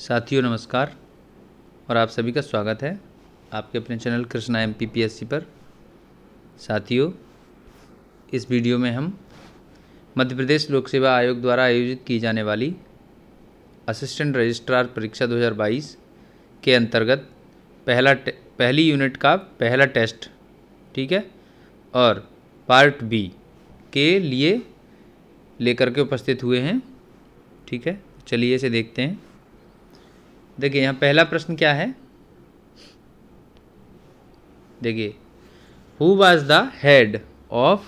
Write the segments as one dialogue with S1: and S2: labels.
S1: साथियों नमस्कार और आप सभी का स्वागत है आपके अपने चैनल कृष्णा MPPSC पर। साथियों, इस वीडियो में हम मध्य प्रदेश लोक सेवा आयोग द्वारा आयोजित की जाने वाली असिस्टेंट रजिस्ट्रार परीक्षा 2022 के अंतर्गत पहली यूनिट का पहला टेस्ट, ठीक है, और पार्ट बी के लिए लेकर के उपस्थित हुए हैं। ठीक है, चलिए इसे देखते हैं। देखिए यहाँ पहला प्रश्न क्या है। देखिए, who was the head of,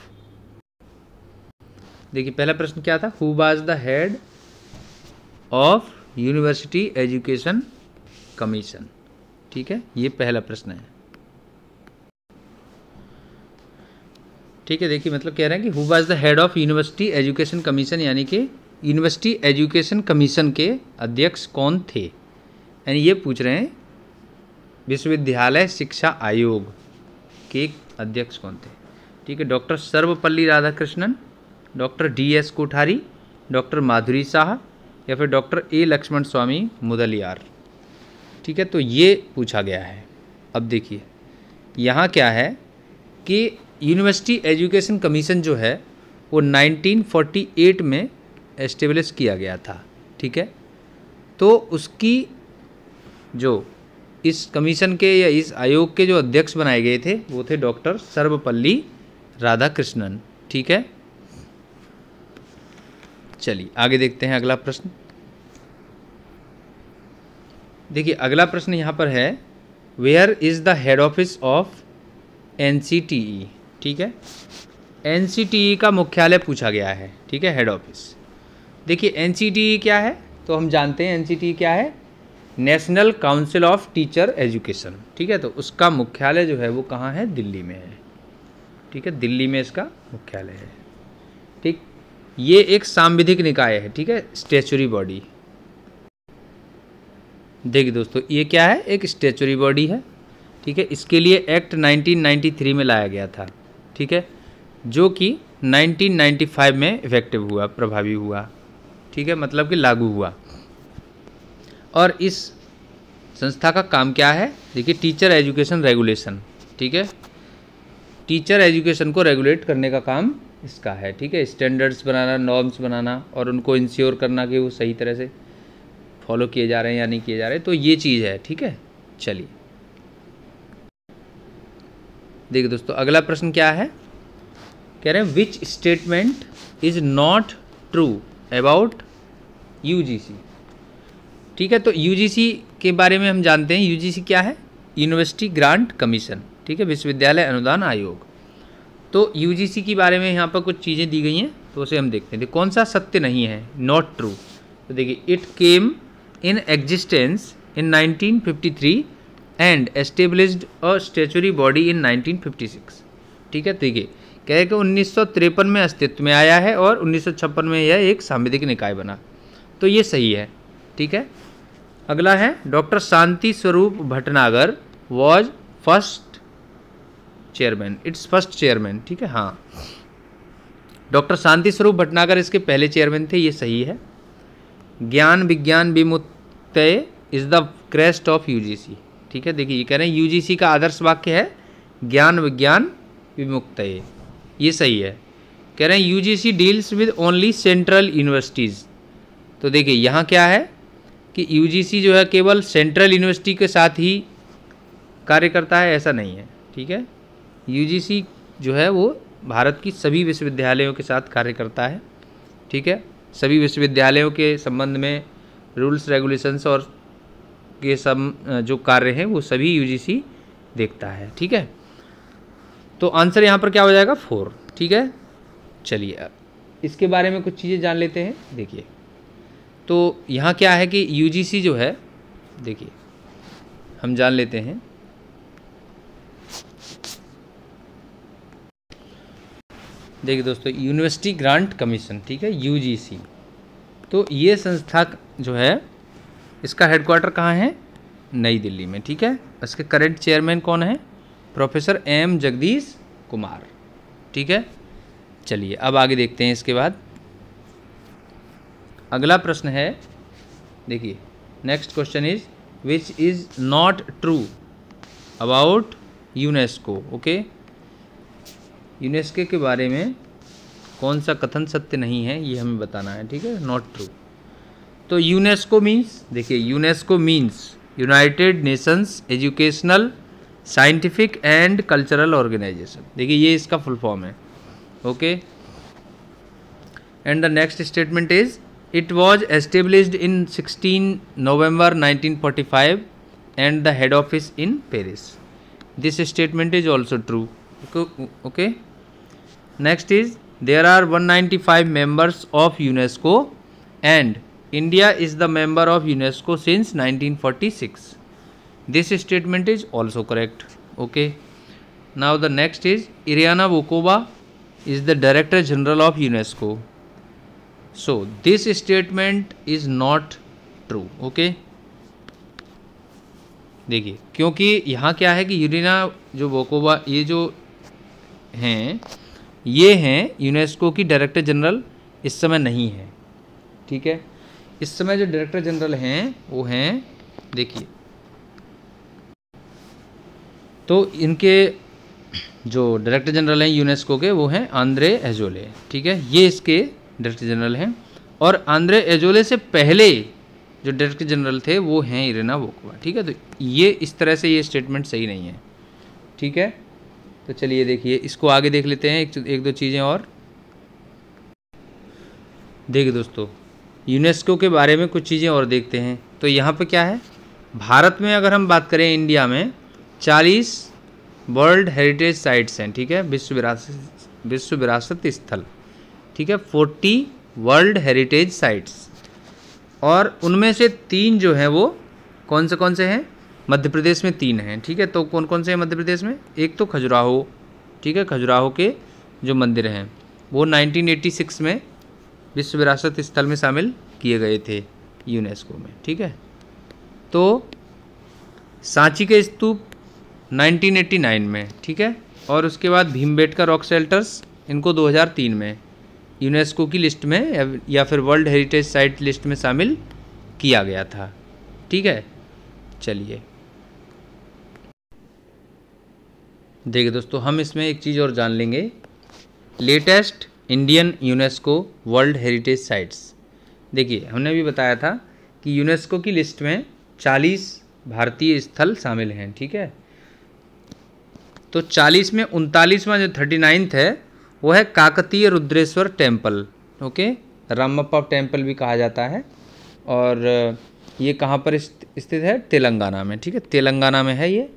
S1: देखिए पहला प्रश्न क्या था, who was the head of university education commission. ठीक है, ये पहला प्रश्न है। ठीक है, देखिए मतलब कह रहे हैं कि who was the head of university education commission, यानी कि यूनिवर्सिटी एजुकेशन कमीशन के अध्यक्ष कौन थे, यानी ये पूछ रहे हैं विश्वविद्यालय शिक्षा आयोग के अध्यक्ष कौन थे। ठीक है, doctor Sarvepalli Radhakrishnan, doctor DS Kothari, doctor Madhuri Shah या फिर doctor A Lakshmanaswami Mudaliar. ठीक है, तो ये पूछा गया है। अब देखिए यहाँ क्या है कि यूनिवर्सिटी एजुकेशन कमीशन जो है वो 1948 में एस्टेब्लिश किया गया था। ठीक है, तो उसकी जो इस कमीशन के या इस आयोग के जो अध्यक्ष बनाए गए थे वो थे डॉक्टर सर्वपल्ली राधाकृष्णन। ठीक है, चलिए आगे देखते हैं अगला प्रश्न। देखिए अगला प्रश्न यहाँ पर है, where is the head office of NCTE। ठीक है, NCTE का मुख्यालय पूछा गया है। ठीक है, हेड ऑफिस। देखिए NCTE क्या है, तो हम जानते हैं NCTE क्या है, national council of teacher education. ठीक है, तो उसका मुख्यालय जो है वो कहाँ है, दिल्ली में है। ठीक है, दिल्ली में इसका मुख्यालय है। ठीक, ये एक सांविधिक निकाय है। ठीक है, स्टैच्यूटरी बॉडी। देखिए दोस्तों, ये क्या है, एक स्टैच्यूटरी बॉडी है। ठीक है, इसके लिए एक्ट 1993 में लाया गया था। ठीक है, जो कि 1995 में इफेक्टिव हुआ, प्रभावी हुआ। ठीक है, मतलब कि लागू हुआ। और इस संस्था का काम क्या है, देखिए टीचर एजुकेशन रेगुलेशन। ठीक है, टीचर एजुकेशन को रेगुलेट करने का काम इसका है। ठीक है, स्टैंडर्ड्स बनाना, नॉर्म्स बनाना और उनको इंश्योर करना कि वो सही तरह से फॉलो किए जा रहे हैं या नहीं किए जा रहे हैं, तो ये चीज़ है। ठीक है, चलिए देखिए दोस्तों अगला प्रश्न क्या है, कह रहे हैं which statement is not true about UGC। ठीक है, तो UGC के बारे में हम जानते हैं। UGC क्या है, यूनिवर्सिटी ग्रांट कमीशन। ठीक है, विश्वविद्यालय अनुदान आयोग। तो UGC के बारे में यहाँ पर कुछ चीज़ें दी गई हैं, तो उसे हम देखते हैं। कौन सा सत्य नहीं है, नॉट ट्रू। तो देखिए, it came in existence in 1953 and established a statutory body in 1956। ठीक है, देखिए कह रहे कि 1953 में अस्तित्व में आया है और 1956 में यह एक सांविधिक निकाय बना, तो ये सही है। ठीक है, अगला है doctor Shanti Swarup Bhatnagar was first chairman, it's first chairman. ठीक है, हाँ, डॉक्टर शांति स्वरूप भटनागर इसके पहले चेयरमैन थे, ये सही है। ज्ञान विज्ञान विमुक्तये is the crest of UGC। ठीक है, देखिए ये कह रहे हैं UGC का आदर्श वाक्य है ज्ञान विज्ञान विमुक्तये, ये सही है। कह रहे हैं UGC deals with only central universities. तो देखिए यहाँ क्या है कि UGC जो है केवल सेंट्रल यूनिवर्सिटी के साथ ही कार्य करता है, ऐसा नहीं है। ठीक है, UGC जो है वो भारत की सभी विश्वविद्यालयों के साथ कार्य करता है। ठीक है, सभी विश्वविद्यालयों के संबंध में रूल्स रेगुलेशंस और के सब जो कार्य हैं वो सभी UGC देखता है। ठीक है, तो आंसर यहाँ पर क्या हो जाएगा, 4। ठीक है, चलिए इसके बारे में कुछ चीज़ें जान लेते हैं। देखिए तो यहाँ क्या है कि UGC जो है, देखिए हम जान लेते हैं। देखिए दोस्तों, यूनिवर्सिटी ग्रांट कमीशन, ठीक है, UGC, तो ये संस्था जो है इसका हेडक्वार्टर कहाँ है, नई दिल्ली में। ठीक है, इसके करंट चेयरमैन कौन है, प्रोफेसर M जगदीश कुमार। ठीक है, चलिए अब आगे देखते हैं। इसके बाद अगला प्रश्न है, देखिए next question is which is not true about UNESCO. Okay, UNESCO के बारे में कौन सा कथन सत्य नहीं है ये हमें बताना है, ठीक है, नॉट ट्रू। तो यूनेस्को मीन्स, देखिए UNESCO means United Nations Educational Scientific and Cultural Organization, देखिए ये इसका फुल फॉर्म है। Okay, and the next statement is it was established in 16 November 1945 and the head office in Paris, this statement is also true. Okay, next is there are 195 members of UNESCO and India is the member of UNESCO since 1946. This statement is also correct. Okay. Now the next is Iriana Bokova is the Director General of UNESCO. So this statement is not true. Okay. देखिए क्योंकि यहाँ क्या है कि यूरिना जो Bokova ये जो हैं ये हैं यूनेस्को की डायरेक्टर जनरल इस समय नहीं है, ठीक है। इस समय जो डायरेक्टर जनरल हैं वो हैं, देखिए तो इनके जो डायरेक्टर जनरल हैं यूनेस्को के वो हैं आंद्रे एजोले, ठीक है, ये इसके डायरेक्टर जनरल हैं। और आंद्रे एजोले से पहले जो डायरेक्टर जनरल थे वो हैं इरिना बोकोवा, ठीक है। तो ये इस तरह से ये स्टेटमेंट सही नहीं है, ठीक है। तो चलिए देखिए इसको आगे देख लेते हैं, एक दो चीज़ें और। देखिए दोस्तों यूनेस्को के बारे में कुछ चीज़ें और देखते हैं। तो यहाँ पे क्या है, भारत में अगर हम बात करें इंडिया में 40 वर्ल्ड हेरिटेज साइट्स हैं, ठीक है, विश्व विरासत स्थल, ठीक है, 40 वर्ल्ड हेरिटेज साइट्स, और उनमें से 3 जो हैं वो कौन से हैं, मध्य प्रदेश में 3 हैं, ठीक है। तो कौन कौन से हैं मध्य प्रदेश में, एक तो खजुराहो, ठीक है, खजुराहो के जो मंदिर हैं वो 1986 में विश्व विरासत स्थल में शामिल किए गए थे यूनेस्को में, ठीक है। तो सांची के स्तूप 1989 में, ठीक है, और उसके बाद भीमबेटका रॉक शेल्टर्स इनको 2003 में यूनेस्को की लिस्ट में या फिर वर्ल्ड हेरिटेज साइट लिस्ट में शामिल किया गया था, ठीक है। चलिए देखिए दोस्तों हम इसमें एक चीज़ और जान लेंगे, latest Indian UNESCO world heritage sites. देखिए हमने भी बताया था कि यूनेस्को की लिस्ट में 40 भारतीय स्थल शामिल हैं, ठीक है। तो 40 में 39वां जो 39th है वो है Kakatiya Rudreshwar temple, okay, Ramappa temple भी कहा जाता है, और ये कहाँ पर स्थित है, तेलंगाना में, ठीक है, तेलंगाना में है ये,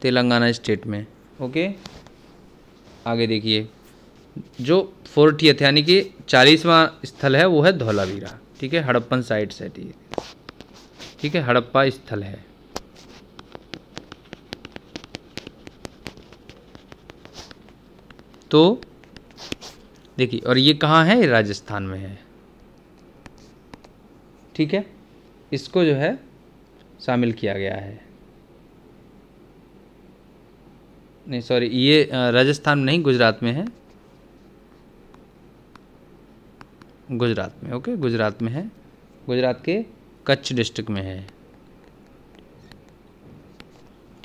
S1: तेलंगाना स्टेट में, ओके। आगे देखिए जो 40th यानी कि 40वां स्थल है वो है धौलावीरा, ठीक है, हड़प्पन साइट है, ठीक है, हड़प्पा स्थल है। तो देखिए और ये कहाँ है, राजस्थान में है, ठीक है, इसको जो है शामिल किया गया है, नहीं सॉरी ये राजस्थान में नहीं, गुजरात में है, गुजरात में, ओके, गुजरात में है, गुजरात के कच्छ डिस्ट्रिक्ट में है,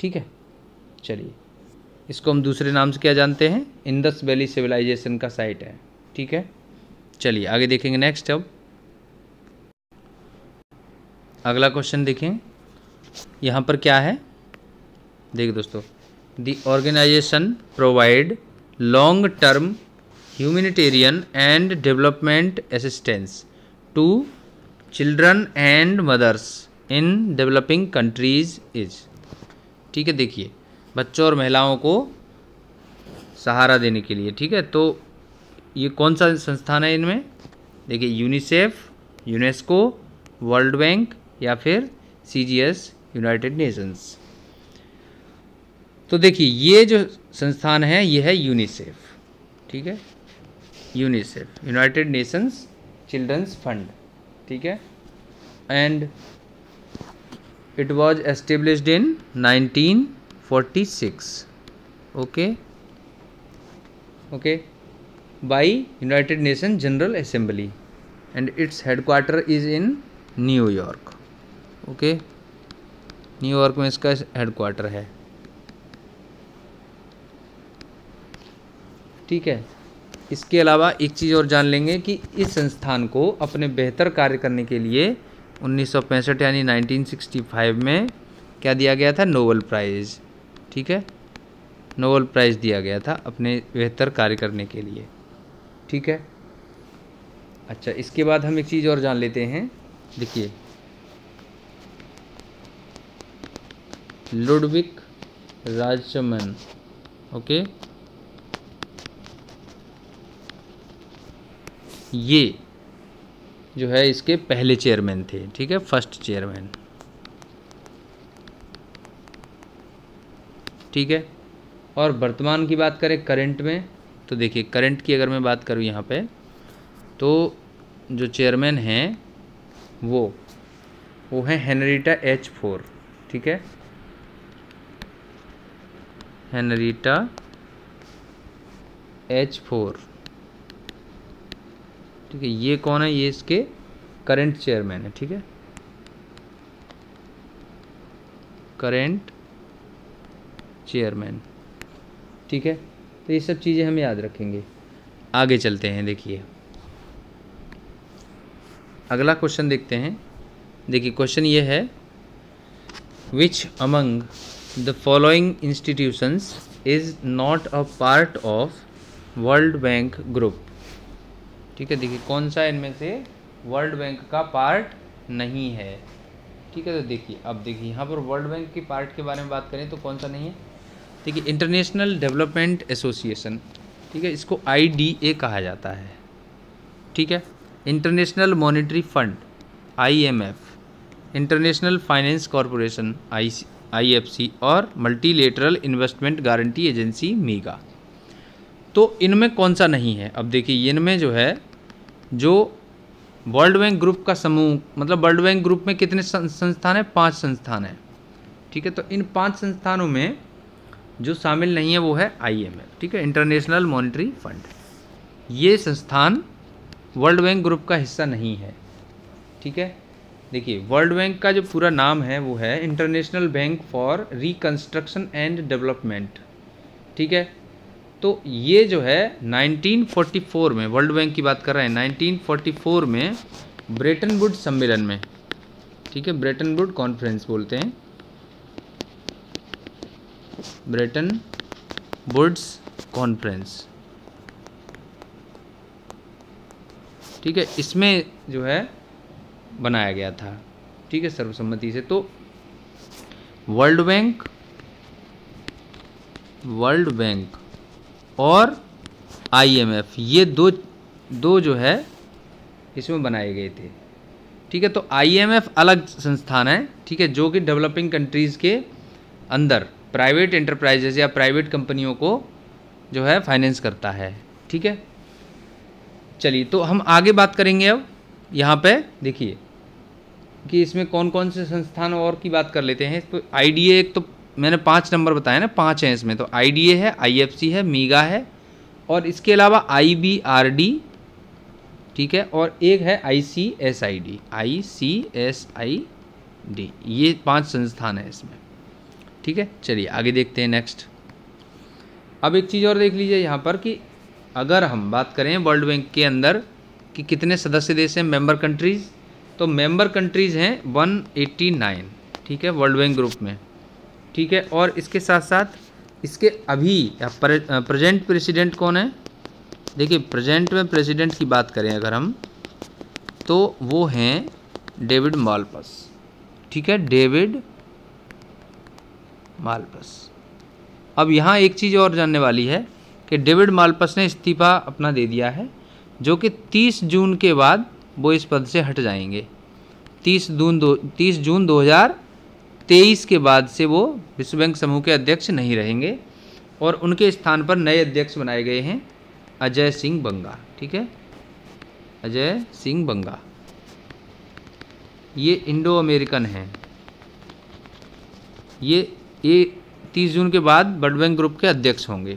S1: ठीक है। चलिए इसको हम दूसरे नाम से क्या जानते हैं, इंडस वैली सिविलाइजेशन का साइट है, ठीक है। चलिए आगे देखेंगे नेक्स्ट। अब अगला क्वेश्चन देखें, यहाँ पर क्या है, देखिए दोस्तों, the organization provide long term humanitarian and development assistance to children and mothers in developing countries is, ठीक है। देखिए बच्चों और महिलाओं को सहारा देने के लिए, ठीक है, तो ये कौन सा संस्थान है इनमें, देखिए यूनिसेफ, यूनेस्को, वर्ल्ड बैंक या फिर CGS यूनाइटेड नेशंस। तो देखिए ये जो संस्थान है ये है यूनिसेफ, ठीक है, UNICEF United Nations children's fund, ठीक है, and it was established in 1946, okay, by United Nation General Assembly, and its headquarter is in New York. Okay, New York में इसका हेडक्वार्टर है। ठीक है, इसके अलावा एक चीज़ और जान लेंगे कि इस संस्थान को अपने बेहतर कार्य करने के लिए 1965 यानी 1965 में क्या दिया गया था, नोबेल प्राइज़। ठीक है, नोबेल प्राइज़ दिया गया था अपने बेहतर कार्य करने के लिए। ठीक है, अच्छा इसके बाद हम एक चीज़ और जान लेते हैं। देखिए, लुडविग राइचमन, ओके, ये जो है इसके पहले चेयरमैन थे। ठीक है, फर्स्ट चेयरमैन। ठीक है, और वर्तमान की बात करें करंट में, तो देखिए करंट की अगर मैं बात करूँ यहाँ पे, तो जो चेयरमैन हैं वो है हेनरिटा एच फोर। ठीक है, हेनरिटा एच फोर। ठीक है, ये कौन है, ये इसके करंट चेयरमैन है। ठीक है, करंट चेयरमैन। ठीक है, तो ये सब चीज़ें हम याद रखेंगे। आगे चलते हैं, देखिए अगला क्वेश्चन देखते हैं। देखिए क्वेश्चन ये है, which among the following institutions is not a part of world bank group. ठीक है, देखिए कौन सा इनमें से वर्ल्ड बैंक का पार्ट नहीं है। ठीक है, तो देखिए अब देखिए यहाँ पर वर्ल्ड बैंक के पार्ट के बारे में बात करें तो कौन सा नहीं है। देखिए इंटरनेशनल डेवलपमेंट एसोसिएशन, ठीक है, इसको IDA कहा जाता है। ठीक है, international monetary fund IMF, international Finance corporation IFC और multilateral investment guarantee agency MEGA। तो इनमें कौन सा नहीं है। अब देखिए इनमें जो है, जो वर्ल्ड बैंक ग्रुप का समूह, मतलब वर्ल्ड बैंक ग्रुप में कितने संस्थान हैं, 5 संस्थान हैं। ठीक है, तो इन 5 संस्थानों में जो शामिल नहीं है वो है IMF। ठीक है, इंटरनेशनल मॉनेटरी फंड। ये संस्थान वर्ल्ड बैंक ग्रुप का हिस्सा नहीं है। ठीक है, देखिए वर्ल्ड बैंक का जो पूरा नाम है वो है international Bank for Reconstruction and development. ठीक है, तो ये जो है 1944 में, वर्ल्ड बैंक की बात कर रहे हैं, 1944 में ब्रेटन वुड्स सम्मेलन में, ठीक है, ब्रेटन वुड कॉन्फ्रेंस बोलते हैं, ब्रेटन वुड्स कॉन्फ्रेंस। ठीक है, इसमें जो है बनाया गया था। ठीक है, सर्वसम्मति से। तो वर्ल्ड बैंक और IMF, ये दो जो है इसमें बनाए गए थे। ठीक है, तो IMF अलग संस्थान है। ठीक है, जो कि डेवलपिंग कंट्रीज़ के अंदर प्राइवेट एंटरप्राइजेज या प्राइवेट कंपनियों को जो है फाइनेंस करता है। ठीक है, चलिए तो हम आगे बात करेंगे। अब यहाँ पे देखिए कि इसमें कौन कौन से संस्थान और की बात कर लेते हैं। तो IDA, एक तो मैंने 5 नंबर बताया ना, 5 हैं इसमें। तो IDA है, IFC है, MEGA है, और इसके अलावा IBRD, ठीक है, और एक है ICSID। ये 5 संस्थान है इसमें। ठीक है, चलिए आगे देखते हैं नेक्स्ट। अब एक चीज़ और देख लीजिए यहाँ पर कि अगर हम बात करें वर्ल्ड बैंक के अंदर कि कितने सदस्य देश हैं, मेंबर कंट्रीज़, तो मेंबर कंट्रीज़ हैं 189। ठीक है, वर्ल्ड बैंक ग्रुप में। ठीक है, और इसके साथ साथ इसके अभी प्रेजेंट प्रेसिडेंट कौन है। देखिए प्रेजेंट में प्रेसिडेंट की बात करें अगर हम, तो वो हैं डेविड मालपस। ठीक है, डेविड मालपस। अब यहाँ एक चीज़ और जानने वाली है कि डेविड मालपस ने इस्तीफ़ा अपना दे दिया है, जो कि 30 जून के बाद वो इस पद से हट जाएंगे। 30 जून 2023 के बाद से वो विश्व बैंक समूह के अध्यक्ष नहीं रहेंगे, और उनके स्थान पर नए अध्यक्ष बनाए गए हैं अजय सिंह बंगा। ठीक है, अजय सिंह बंगा, ये इंडो अमेरिकन हैं। ये 30 जून के बाद वर्ल्ड बैंक ग्रुप के अध्यक्ष होंगे।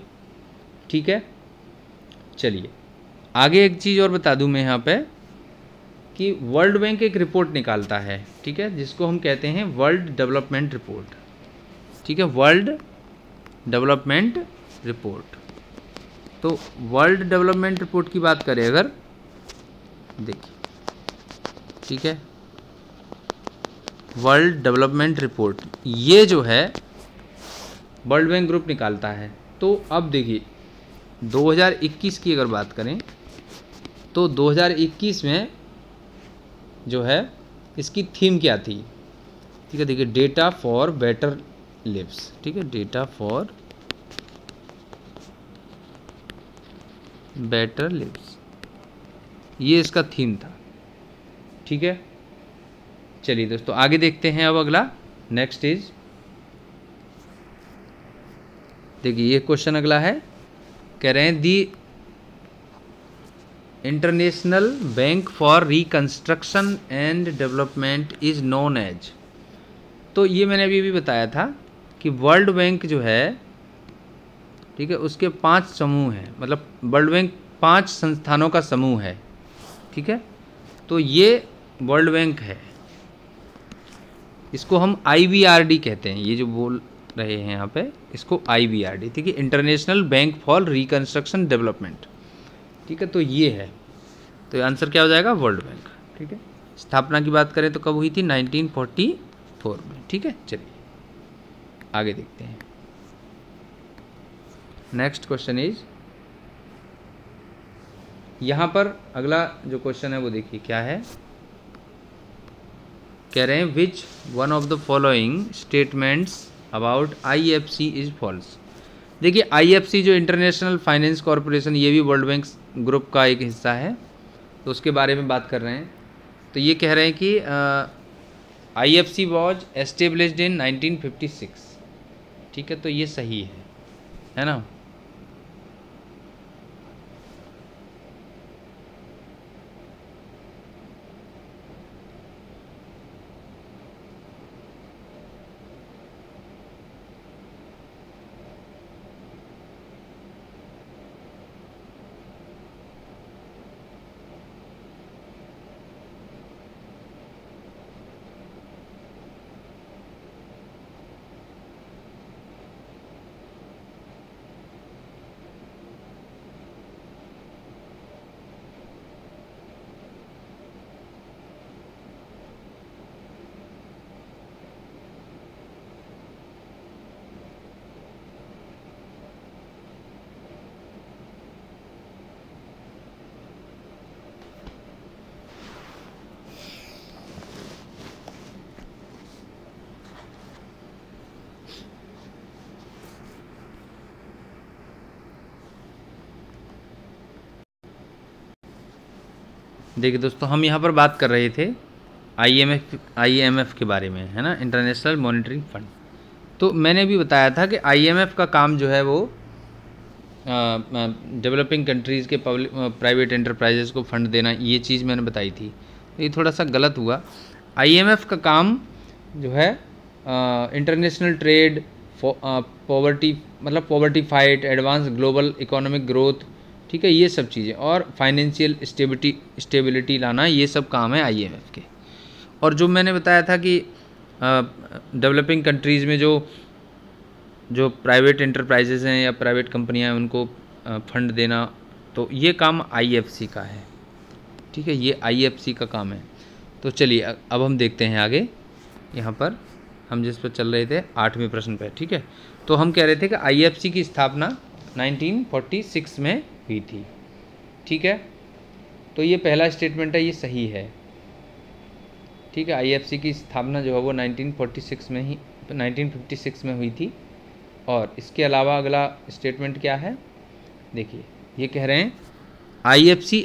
S1: ठीक है, चलिए आगे एक चीज़ और बता दूं मैं यहाँ पे कि वर्ल्ड बैंक एक रिपोर्ट निकालता है, ठीक है, जिसको हम कहते हैं वर्ल्ड डेवलपमेंट रिपोर्ट, ठीक है, वर्ल्ड डेवलपमेंट रिपोर्ट। तो वर्ल्ड डेवलपमेंट रिपोर्ट की बात करें अगर, देखिए, ठीक है, वर्ल्ड डेवलपमेंट रिपोर्ट ये जो है वर्ल्ड बैंक ग्रुप निकालता है। तो अब देखिए 2021 की अगर बात करें तो 2021 में जो है इसकी थीम क्या थी, ठीक है, देखिए डेटा फॉर बेटर लिव्स, ठीक है, डेटा फॉर बेटर लिव्स, ये इसका थीम था, ठीक है। चलिए दोस्तों आगे देखते हैं। अब अगला नेक्स्ट इज, देखिए ये क्वेश्चन अगला है, कह रहे हैं the International Bank for Reconstruction and Development is known as. तो ये मैंने अभी भी बताया था कि वर्ल्ड बैंक जो है, ठीक है, उसके 5 समूह हैं, मतलब वर्ल्ड बैंक 5 संस्थानों का समूह है, ठीक है। तो ये वर्ल्ड बैंक है, इसको हम IBRD कहते हैं, ये जो बोल रहे हैं यहाँ पे इसको IBRD, ठीक है, international Bank for reconstruction development, ठीक है। तो ये है, तो आंसर क्या हो जाएगा, वर्ल्ड बैंक, ठीक है। स्थापना की बात करें तो कब हुई थी, 1944 में, ठीक है। चलिए आगे देखते हैं। नेक्स्ट क्वेश्चन इज, यहाँ पर अगला जो क्वेश्चन है वो देखिए क्या है, कह रहे हैं which one of the following statements about IFC is false. देखिए IFC जो इंटरनेशनल फाइनेंस कॉरपोरेशन, ये भी वर्ल्ड बैंक ग्रुप का एक हिस्सा है, तो उसके बारे में बात कर रहे हैं। तो ये कह रहे हैं कि IFC वॉज एस्टेब्लिश्ड इन 1956, ठीक है, तो ये सही है ना। देखिए दोस्तों हम यहाँ पर बात कर रहे थे IMF के बारे में, है ना, इंटरनेशनल मॉनिटरिंग फंड। तो मैंने भी बताया था कि IMF का काम जो है वो डेवलपिंग कंट्रीज़ के प्राइवेट एंटरप्राइजेस को फंड देना, ये चीज़ मैंने बताई थी। तो ये थोड़ा सा गलत हुआ। IMF का काम जो है इंटरनेशनल ट्रेड, पॉवर्टी, मतलब poverty fight, advance global economic growth, ठीक है, ये सब चीज़ें, और फाइनेंशियल स्टेबिलिटी लाना, ये सब काम है IMF के। और जो मैंने बताया था कि डेवलपिंग कंट्रीज़ में जो प्राइवेट एंटरप्राइजेज़ हैं या प्राइवेट कंपनियां हैं उनको फंड देना, तो ये काम IFC का है, ठीक है, ये IFC का काम है। तो चलिए अब हम देखते हैं आगे, यहाँ पर हम जिस पर चल रहे थे 8वें प्रश्न पर, ठीक है। तो हम कह रहे थे कि IFC की स्थापना 1946 में हुई थी, ठीक है। तो ये पहला स्टेटमेंट है, ये सही है, ठीक है। IFC की स्थापना जो है वो 1956 में हुई थी। और इसके अलावा अगला स्टेटमेंट क्या है, देखिए ये कह रहे हैं IFC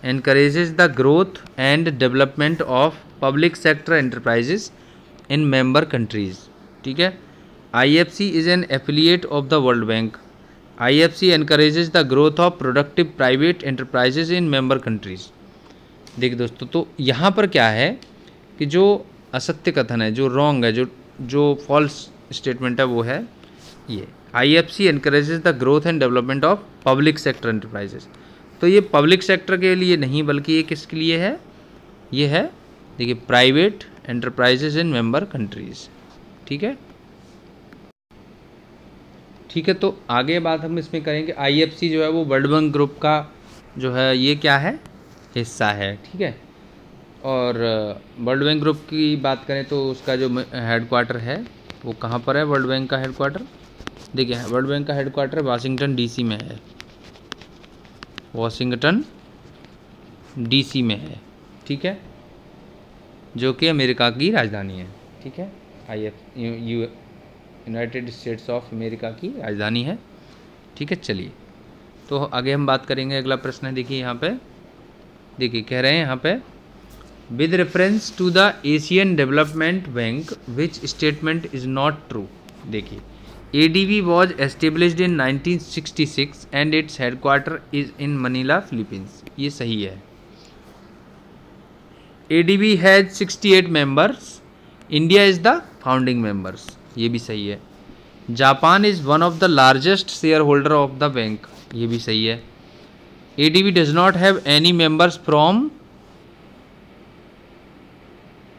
S1: encourages the growth and development of public sector enterprises in member countries, ठीक है। IFC is an affiliate of the World Bank. IFC encourages the growth of productive private enterprises in member countries. देखिए दोस्तों, तो यहाँ पर क्या है कि जो असत्य कथन है, जो रॉन्ग है, जो फॉल्स स्टेटमेंट है वो है ये, IFC encourages the growth and development of public sector enterprises। तो ये पब्लिक सेक्टर के लिए नहीं, बल्कि ये किसके लिए है, ये है देखिए प्राइवेट एंटरप्राइजेज इन मेंबर कंट्रीज। ठीक है, ठीक है। तो आगे बात हम इसमें करेंगे, IFC जो है वो वर्ल्ड बैंक ग्रुप का जो है ये क्या है, हिस्सा है। ठीक है, और वर्ल्ड बैंक ग्रुप की बात करें तो उसका जो हेडक्वार्टर है वो कहाँ पर है, वर्ल्ड बैंक का हेडक्वार्टर देखिए, वर्ल्ड बैंक का हेडक्वार्टर वाशिंगटन DC में है, वाशिंगटन DC में है। ठीक है, जो कि अमेरिका की राजधानी है। ठीक है, यूनाइटेड स्टेट्स ऑफ अमेरिका की राजधानी है। ठीक है, चलिए तो आगे हम बात करेंगे। अगला प्रश्न है देखिए यहाँ पे, देखिए कह रहे हैं यहाँ पे, with reference to the Asian Development Bank which statement is not true. देखिए ADB was established in 1966 and its headquarter is in Manila, Philippines। ये सही है। ADB has 68 members, India is the founding members। ये भी सही है। Japan is one of the largest shareholder of the bank। ये भी सही है। ADB does not have any members from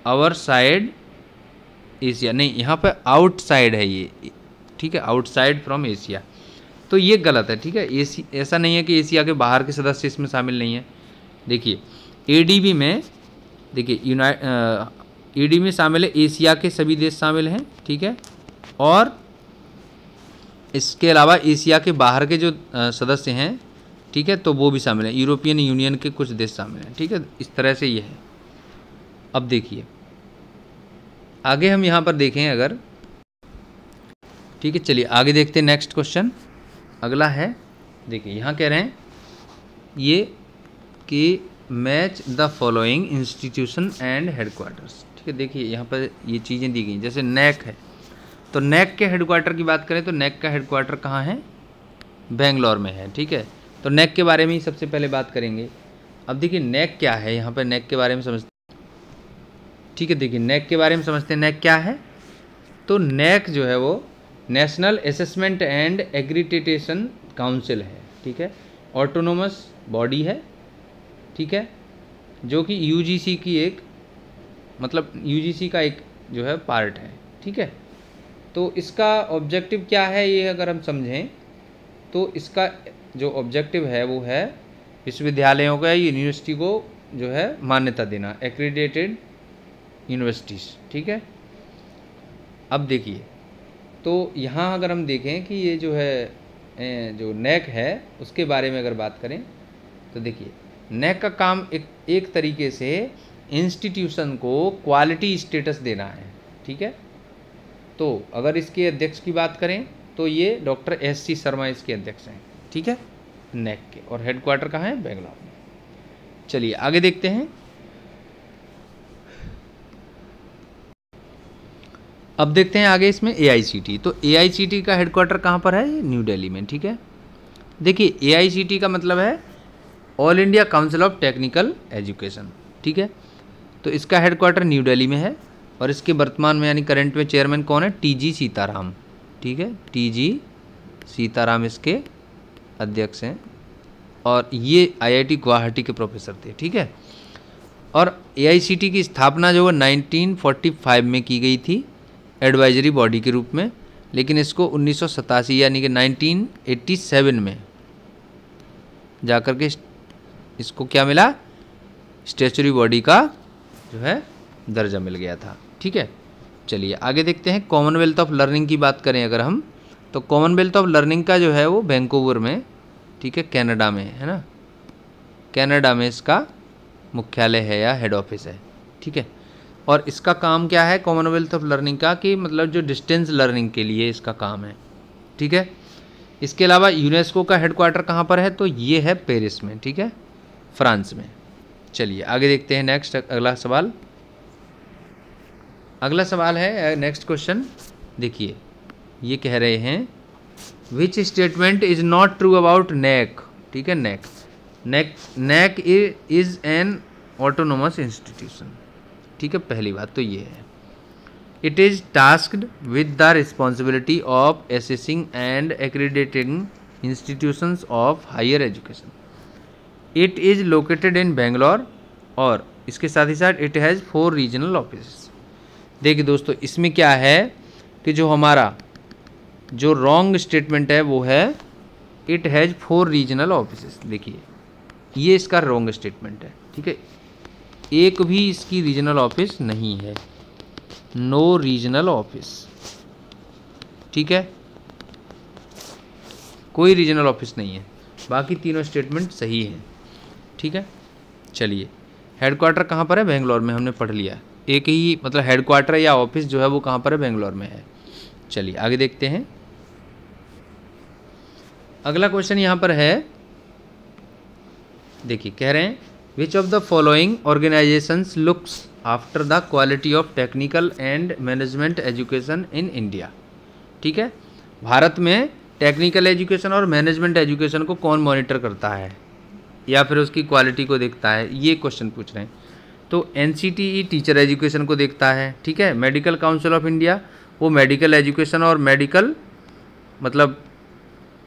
S1: our side Asia, नहीं यहाँ पे आउटसाइड है ये। ठीक है, आउटसाइड फ्रॉम एशिया, तो ये गलत है। ठीक है, ऐसा नहीं है कि एशिया के बाहर के सदस्य इसमें शामिल नहीं है। देखिए ADB में, देखिए ADB में शामिल है एशिया के सभी देश शामिल हैं। ठीक है, और इसके अलावा एशिया के बाहर के जो सदस्य हैं, ठीक है, तो वो भी शामिल हैं, यूरोपियन यूनियन के कुछ देश शामिल हैं। ठीक है, इस तरह से ये है। अब देखिए आगे हम यहाँ पर देखें अगर, ठीक है, चलिए आगे देखते हैं नेक्स्ट क्वेश्चन। अगला है देखिए यहाँ कह रहे हैं ये कि match the following institution and headquarters. ठीक है, देखिए यहाँ पर ये चीज़ें दी गई, जैसे NAC है, तो NAC के हेडक्वार्टर की बात करें तो NAC का हेडक्वार्टर कहाँ है, बेंगलोर में है। ठीक है, तो NAC के बारे में ही सबसे पहले बात करेंगे। अब देखिए NAC क्या है, यहाँ पर NAC के बारे में समझते। ठीक है, देखिए NAC के बारे में समझते हैं। NAC क्या है, तो NAC जो है वो नेशनल असेसमेंट एंड एग्रीटेशन काउंसिल है। ठीक है, ऑटोनोमस बॉडी है। ठीक है, जो कि UGC की एक, मतलब UGC का एक जो है पार्ट है। ठीक है, तो इसका ऑब्जेक्टिव क्या है, ये अगर हम समझें तो इसका जो ऑब्जेक्टिव है वो है विश्वविद्यालयों का, यूनिवर्सिटी को जो है मान्यता देना, एक्रीडेटेड यूनिवर्सिटीज़। ठीक है, अब देखिए तो यहाँ अगर हम देखें कि ये जो है जो NAC है उसके बारे में अगर बात करें तो देखिए NAC का काम एक तरीके से इंस्टीट्यूशन को क्वालिटी स्टेटस देना है। ठीक है, तो अगर इसके अध्यक्ष की बात करें तो ये डॉक्टर SC शर्मा इसके अध्यक्ष हैं। ठीक है, NAC के, और हेडक्वार्टर कहाँ है, बेंगलोर में। चलिए आगे देखते हैं। अब देखते हैं आगे इसमें AICT। तो AICT का हेडक्वार्टर कहाँ पर है, न्यू दिल्ली में। ठीक है, देखिए AICT का मतलब है all India council of technical education. ठीक है, तो इसका हेडक्वार्टर न्यू दिल्ली में है, और इसके वर्तमान में यानी करंट में चेयरमैन कौन है, TG सीताराम। ठीक है, TG सीताराम इसके अध्यक्ष हैं, और ये IIT गुवाहाटी के प्रोफेसर थे। ठीक है, और AICT की स्थापना जो है 1945 में की गई थी एडवाइजरी बॉडी के रूप में, लेकिन इसको 1987 यानी कि 1987 में जाकर के इसको क्या मिला, स्टैच्यूटरी बॉडी का जो है दर्जा मिल गया था। ठीक है, चलिए आगे देखते हैं। कॉमनवेल्थ ऑफ लर्निंग की बात करें अगर हम, तो कॉमनवेल्थ ऑफ लर्निंग का जो है वो वैंकूवर में, ठीक है, कनाडा में है ना, कनाडा में इसका मुख्यालय है या हेड ऑफिस है। ठीक है, और इसका काम क्या है कॉमनवेल्थ ऑफ लर्निंग का, कि मतलब जो डिस्टेंस लर्निंग के लिए इसका काम है। ठीक है, इसके अलावा यूनेस्को का हेडक्वार्टर कहाँ पर है, तो ये है पेरिस में। ठीक है, फ्रांस में। चलिए आगे देखते हैं नेक्स्ट अगला सवाल। अगला सवाल है नेक्स्ट क्वेश्चन, देखिए ये कह रहे हैं which statement is not true about NAC। ठीक है, NAC is an autonomous institution. ठीक है, पहली बात तो ये है, it is tasked with the responsibility of assessing and accrediting institutions of higher education. It is located in Bangalore, और इसके साथ ही साथ इट हैज़ 4 रीजनल ऑफिस। देखिए दोस्तों, इसमें क्या है कि जो हमारा जो रॉन्ग स्टेटमेंट है वो है इट हैज़ 4 रीजनल ऑफिस। देखिए ये इसका रॉन्ग स्टेटमेंट है, ठीक है। एक भी इसकी रीजनल ऑफिस नहीं है, नो रीजनल ऑफिस, ठीक है, कोई रीजनल ऑफिस नहीं है। बाकी तीनों स्टेटमेंट सही हैं, ठीक है। चलिए, हेडक्वार्टर कहाँ पर है? बेंगलोर में, हमने पढ़ लिया। एक ही मतलब हेडक्वार्टर या ऑफिस जो है वो कहाँ पर है? बेंगलोर में है। चलिए आगे देखते हैं। अगला क्वेश्चन यहाँ पर है, देखिए कह रहे हैं which of the following organisations looks after the quality of technical and management education in India. ठीक है, भारत में टेक्निकल एजुकेशन और मैनेजमेंट एजुकेशन को कौन मॉनिटर करता है या फिर उसकी क्वालिटी को देखता है, ये क्वेश्चन पूछ रहे हैं। तो एनसीटीई टीचर एजुकेशन को देखता है, ठीक है। मेडिकल काउंसिल ऑफ इंडिया वो मेडिकल एजुकेशन और मेडिकल मतलब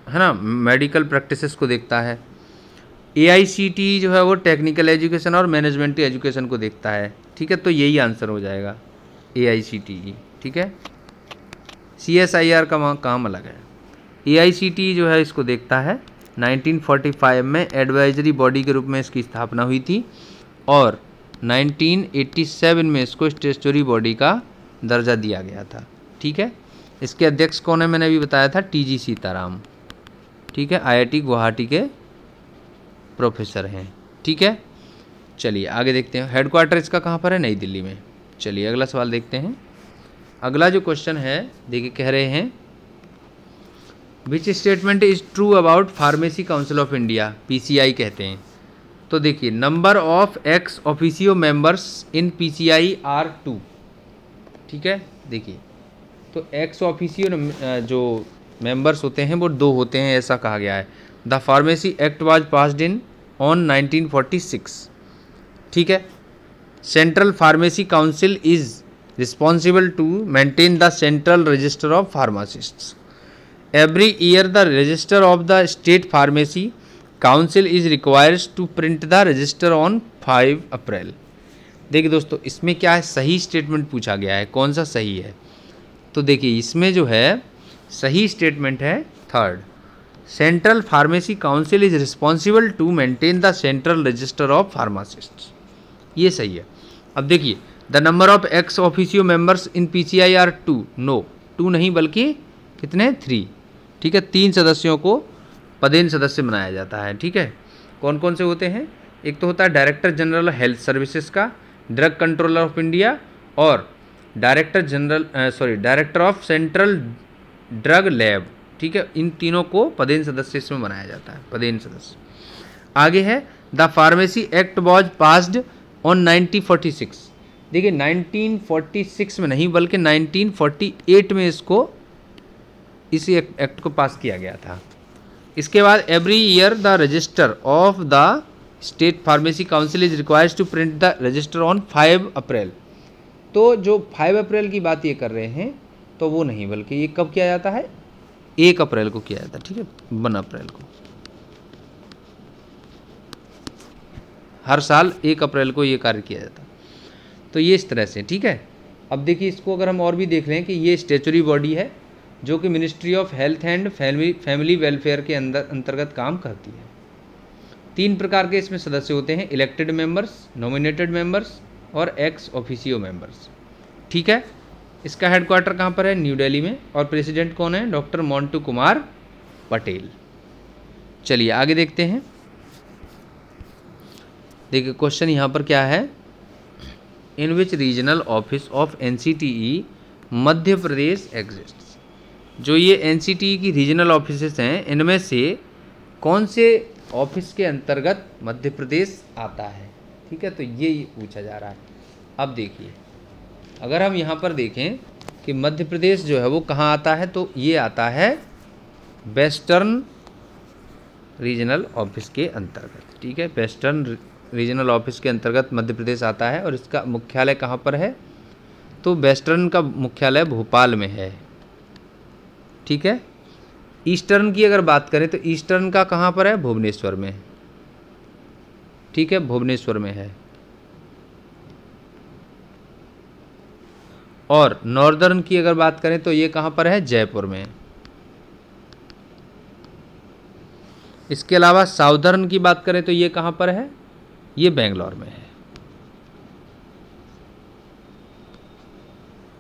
S1: है ना मेडिकल प्रैक्टिसेस को देखता है। एआईसीटीई जो है वो टेक्निकल एजुकेशन और मैनेजमेंट एजुकेशन को देखता है, ठीक है। तो यही आंसर हो जाएगा एआईसीटीई, ठीक है। सीएसआईआर का काम अलग है। एआईसीटीई जो है इसको देखता है। 1945 में एडवाइजरी बॉडी के रूप में इसकी स्थापना हुई थी और 1987 में इसको स्टैट्यूटरी बॉडी का दर्जा दिया गया था, ठीक है। इसके अध्यक्ष कौन है? मैंने अभी बताया था, टीजी सीताराम, ठीक है, आईआईटी गुवाहाटी के प्रोफेसर हैं, ठीक है। चलिए आगे देखते हैं। हेडक्वार्टर इसका कहाँ पर है? नई दिल्ली में। चलिए अगला सवाल देखते हैं। अगला जो क्वेश्चन है, देखिए कह रहे हैं which statement is true about Pharmacy Council of India, PCI कहते हैं। तो देखिए number of ex officio members in PCI are 2, ठीक है। देखिए तो एक्स ऑफिसियो जो मेंबर्स होते हैं वो 2 होते हैं, ऐसा कहा गया है। The Pharmacy Act was passed in on 1946, ठीक है। Central pharmacy council is responsible to maintain the central register of pharmacists. Every year the register of the state pharmacy council is required to print the register on 5 अप्रैल। देखिए दोस्तों इसमें क्या है, सही statement पूछा गया है, कौन सा सही है? तो देखिए इसमें जो है सही स्टेटमेंट है 3rd, central pharmacy council is responsible to maintain the central register of pharmacists, ये सही है। अब देखिए the number of ex officio members in PCI are 2, no 2 नहीं बल्कि कितने 3, ठीक है। 3 सदस्यों को पदेन सदस्य बनाया जाता है, ठीक है। कौन कौन से होते हैं? एक तो होता है डायरेक्टर जनरल हेल्थ सर्विसेज का, ड्रग कंट्रोलर ऑफ इंडिया और director of central drug lab, ठीक है। इन तीनों को पदेन सदस्य इसमें बनाया जाता है, पदेन सदस्य। आगे है the Pharmacy act was passed on 1946। देखिए 1946 में नहीं बल्कि 1948 में इसको इसी एक्ट को पास किया गया था। इसके बाद every year the register of the state pharmacy council is required to print the register on 5 April. तो जो 5 अप्रैल की बात ये कर रहे हैं तो वो नहीं बल्कि ये कब किया जाता है? 1 अप्रैल को किया जाता है, ठीक है, 1 अप्रैल को। हर साल 1 अप्रैल को ये कार्य किया जाता है। तो ये इस तरह से, ठीक है। अब देखिए इसको अगर हम और भी देख लें कि ये स्टैट्यूटरी बॉडी है जो कि ministry of health and family welfare के अंतर्गत काम करती है। 3 प्रकार के इसमें सदस्य होते हैं, इलेक्टेड मेंबर्स, नॉमिनेटेड मेंबर्स और एक्स ऑफिसियो मेंबर्स, ठीक है। इसका हेडक्वार्टर कहाँ पर है? न्यू दिल्ली में। और प्रेसिडेंट कौन है? डॉक्टर मोंटू कुमार पटेल। चलिए आगे देखते हैं। देखिए क्वेश्चन यहाँ पर क्या है, in which regional office of NCTE Madhya Pradesh exist. जो ये एनसीटीई की रीजनल ऑफिसेस हैं इनमें से कौन से ऑफिस के अंतर्गत मध्य प्रदेश आता है, ठीक है। तो ये पूछा जा रहा है। अब देखिए अगर हम यहाँ पर देखें कि मध्य प्रदेश जो है वो कहाँ आता है, तो ये आता है वेस्टर्न रीजनल ऑफिस के अंतर्गत, ठीक है। वेस्टर्न रीजनल ऑफिस के अंतर्गत मध्य प्रदेश आता है और इसका मुख्यालय कहाँ पर है? तो वेस्टर्न का मुख्यालय भोपाल में है, ठीक है। ईस्टर्न की अगर बात करें तो ईस्टर्न का कहाँ पर है? भुवनेश्वर में, ठीक है, भुवनेश्वर में है। और नॉर्दर्न की अगर बात करें तो ये कहाँ पर है, जयपुर में। इसके अलावा साउदर्न की बात करें तो ये कहाँ पर है, ये बेंगलोर में है।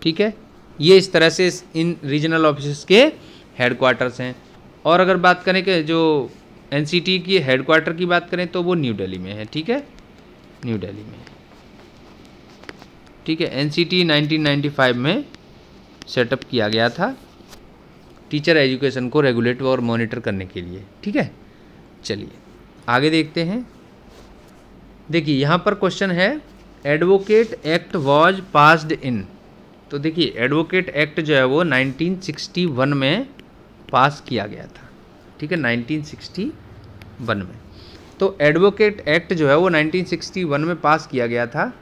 S1: ठीक है, ये इस तरह से इन रीजनल ऑफिस के हेडक्वार्टर्स हैं। और अगर बात करें कि जो एनसीटी की हेडक्वार्टर की बात करें तो वो न्यू दिल्ली में है। ठीक है, न्यू दिल्ली में। ठीक है, एनसीटी 1995 में सेटअप किया गया था टीचर एजुकेशन को रेगुलेट और मॉनिटर करने के लिए। ठीक है, चलिए आगे देखते हैं। देखिए यहाँ पर क्वेश्चन है, एडवोकेट एक्ट वाज पास्ड इन। तो देखिए एडवोकेट एक्ट जो है वो 1961 में पास किया गया था। ठीक है, 1961 में। तो एडवोकेट एक्ट जो है वो 1961 में पास किया गया था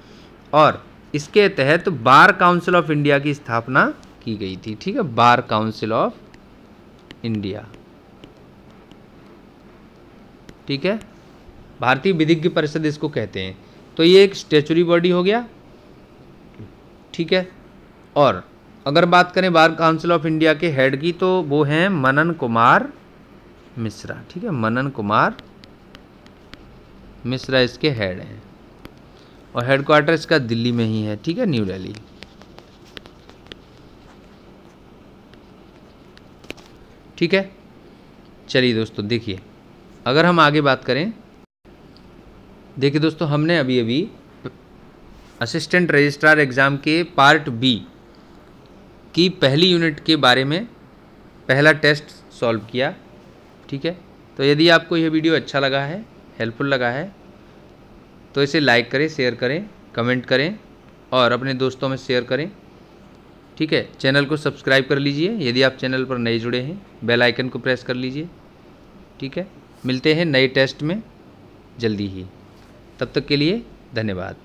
S1: और इसके तहत बार काउंसिल ऑफ इंडिया की स्थापना की गई थी। ठीक है, बार काउंसिल ऑफ इंडिया। ठीक है, भारतीय विधिज्ञ परिषद इसको कहते हैं। तो ये एक स्टैच्यूटरी बॉडी हो गया। ठीक है, और अगर बात करें बार काउंसिल ऑफ इंडिया के हेड की तो वो हैं मनन कुमार मिश्रा। ठीक है, मनन कुमार मिश्रा इसके हेड हैं और हेडक्वार्टर इसका दिल्ली में ही है। ठीक है, न्यू दिल्ली। ठीक है, चलिए दोस्तों देखिए अगर हम आगे बात करें, देखिए दोस्तों हमने अभी अभी असिस्टेंट रजिस्ट्रार एग्ज़ाम के पार्ट बी की पहली यूनिट के बारे में पहला टेस्ट सॉल्व किया। ठीक है, तो यदि आपको यह वीडियो अच्छा लगा है, हेल्पफुल लगा है, तो इसे लाइक करें, शेयर करें, कमेंट करें और अपने दोस्तों में शेयर करें। ठीक है, चैनल को सब्सक्राइब कर लीजिए यदि आप चैनल पर नए जुड़े हैं, बेल आइकन को प्रेस कर लीजिए। ठीक है, मिलते हैं नए टेस्ट में जल्दी ही, तब तक के लिए धन्यवाद।